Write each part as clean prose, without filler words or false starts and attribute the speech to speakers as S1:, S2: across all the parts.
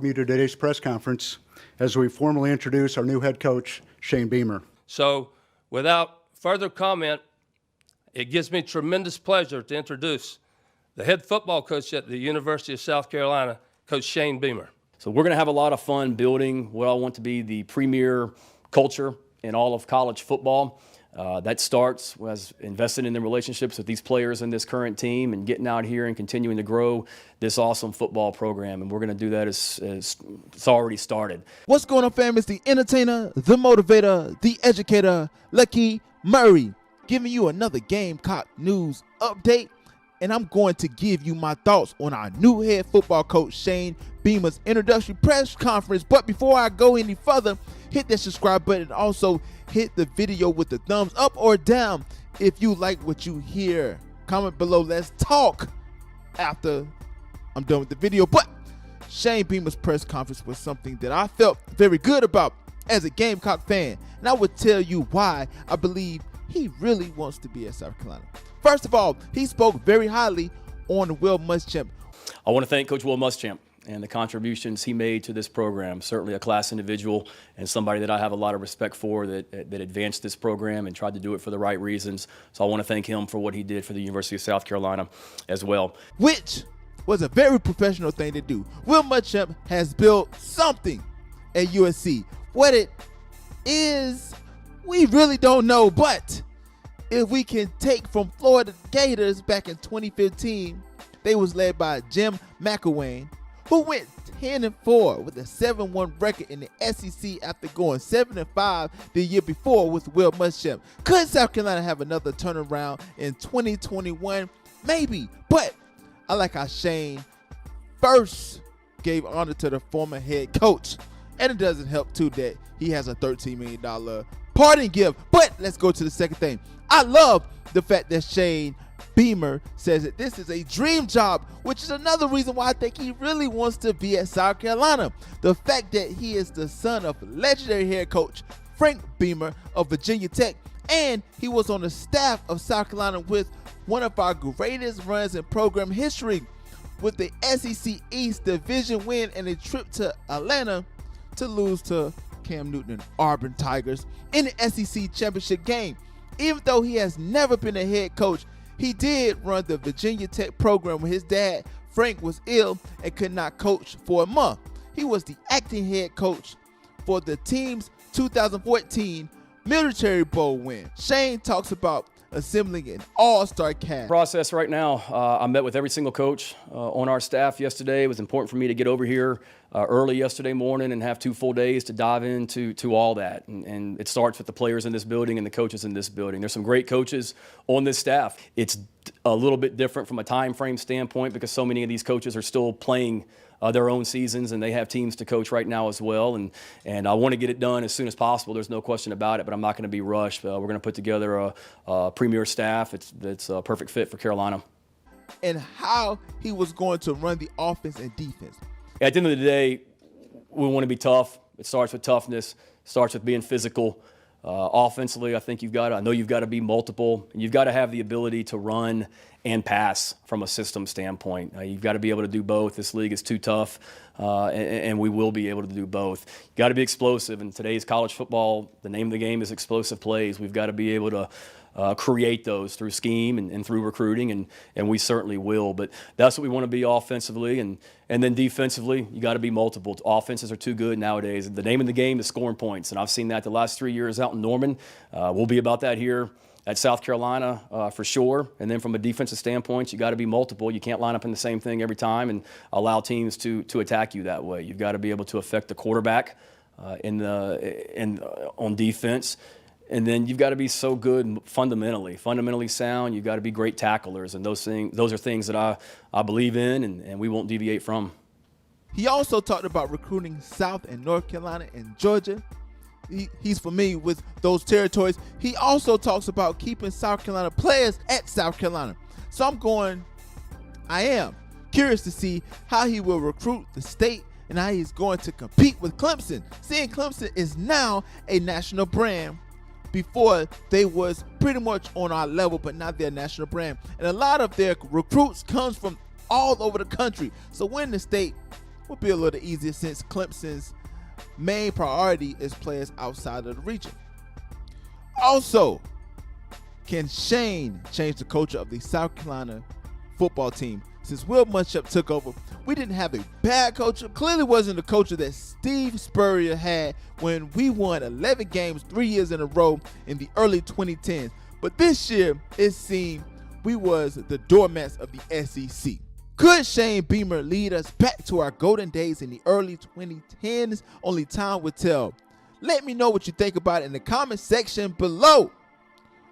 S1: welcome you to today's press conference as we formally introduce our new head coach, Shane Beamer.
S2: So, without further comment, it gives me tremendous pleasure to introduce the head football coach at the University of South Carolina, Coach Shane Beamer.
S3: So we're going to have a lot of fun building what I want to be the premier culture in all of college football. That starts with investing in the relationships with these players and this current team and getting out here and continuing to grow this awesome football program. And we're going to do that as it's already started.
S4: What's going on, fam? It's the entertainer, the motivator, the educator, Lucky Murray, giving you another Gamecock news update. And I'm going to give you my thoughts on our new head football coach, Shane Beamer's introductory press conference. But before I go any further, hit that subscribe button and also hit the video with the thumbs up or down if you like what you hear. Comment below. Let's talk after I'm done with the video. But Shane Beamer's press conference was something that I felt very good about as a Gamecock fan. And I would tell you why I believe he really wants to be at South Carolina. First of all, he spoke very highly on Will Muschamp.
S3: I want to thank Coach Will Muschamp and the contributions he made to this program. Certainly a class individual and somebody that I have a lot of respect for that advanced this program and tried to do it for the right reasons. So I want to thank him for what he did for the University of South Carolina as well.
S4: Which was a very professional thing to do. Will Muschamp has built something at USC. What it is, we really don't know, but if we can take from Florida Gators back in 2015, they was led by Jim McElwain, who went 10-4 with a 7-1 record in the SEC after going 7-5 the year before with Will Muschamp. Could South Carolina have another turnaround in 2021? Maybe, but I like how Shane first gave honor to the former head coach, and it doesn't help too that he has a $13 million parting gift. But let's go to the second thing. I love the fact that Shane Beamer says that this is a dream job, which is another reason why I think he really wants to be at South Carolina. The fact that he is the son of legendary head coach Frank Beamer of Virginia Tech, and he was on the staff of South Carolina with one of our greatest runs in program history with the SEC East Division win and a trip to Atlanta to lose to Cam Newton and Auburn Tigers in the SEC championship game. Even though he has never been a head coach, he did run the Virginia Tech program when his dad, Frank, was ill and could not coach for a month. He was the acting head coach for the team's 2014 Military Bowl win. Shane talks about assembling an all-star cast.
S3: Process right now, I met with every single coach on our staff yesterday. It was important for me to get over here early yesterday morning and have 2 full days to dive into all that. And it starts with the players in this building and the coaches in this building. There's some great coaches on this staff. It's a little bit different from a time frame standpoint because so many of these coaches are still playing their own seasons, and they have teams to coach right now as well. And I want to get it done as soon as possible. There's no question about it, but I'm not going to be rushed. We're going to put together a premier staff that's a perfect fit for Carolina.
S4: And how he was going to run the offense and defense.
S3: At the end of the day, we want to be tough. It starts with toughness. It starts with being physical. Offensively, I know you've got to be multiple. And you've got to have the ability to run and pass from a system standpoint. You've got to be able to do both. This league is too tough, and we will be able to do both. You've got to be explosive. In today's college football, the name of the game is explosive plays. We've got to be able to create those through scheme and through recruiting, and we certainly will. But that's what we want to be offensively, and then defensively, you got to be multiple. Offenses are too good nowadays. The name of the game is scoring points, and I've seen that the last 3 years out in Norman. We'll be about that here at South Carolina for sure. And then from a defensive standpoint, you got to be multiple. You can't line up in the same thing every time and allow teams to attack you that way. You've got to be able to affect the quarterback on defense. And then you've got to be so good fundamentally sound. You've got to be great tacklers, and those are things that I believe in, and we won't deviate from.
S4: He also talked about recruiting South and North Carolina and Georgia. He's familiar with those territories. He also talks about keeping South Carolina players at South Carolina. So I am curious to see how he will recruit the state and how he's going to compete with Clemson. Seeing Clemson is now a national brand. Before, they was pretty much on our level, but now they're a national brand. And a lot of their recruits comes from all over the country. So when the state will be a little easier since Clemson's main priority is players outside of the region. Also, can Shane change the culture of the South Carolina football team? Since Will Muschamp took over, we didn't have a bad culture. Clearly wasn't the culture that Steve Spurrier had when we won 11 games 3 years in a row in the early 2010s. But this year, it seemed we was the doormats of the SEC. Could Shane Beamer lead us back to our golden days in the early 2010s? Only time will tell. Let me know what you think about it in the comment section below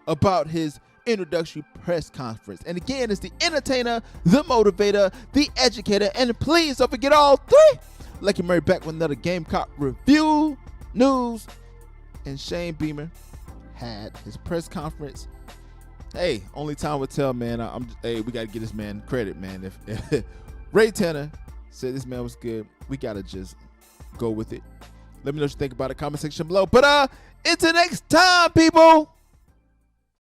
S4: about his introductory press conference. And again, it's the entertainer, the motivator, the educator, and please don't forget all three. Lucky Murray back with another Gamecock review, news, and Shane Beamer had his press conference. Hey, only time will tell, man. Hey, we got to give this man credit, man. If Ray Tanner said this man was good, we got to just go with it. Let me know what you think about it in the comment section below. But until next time, people.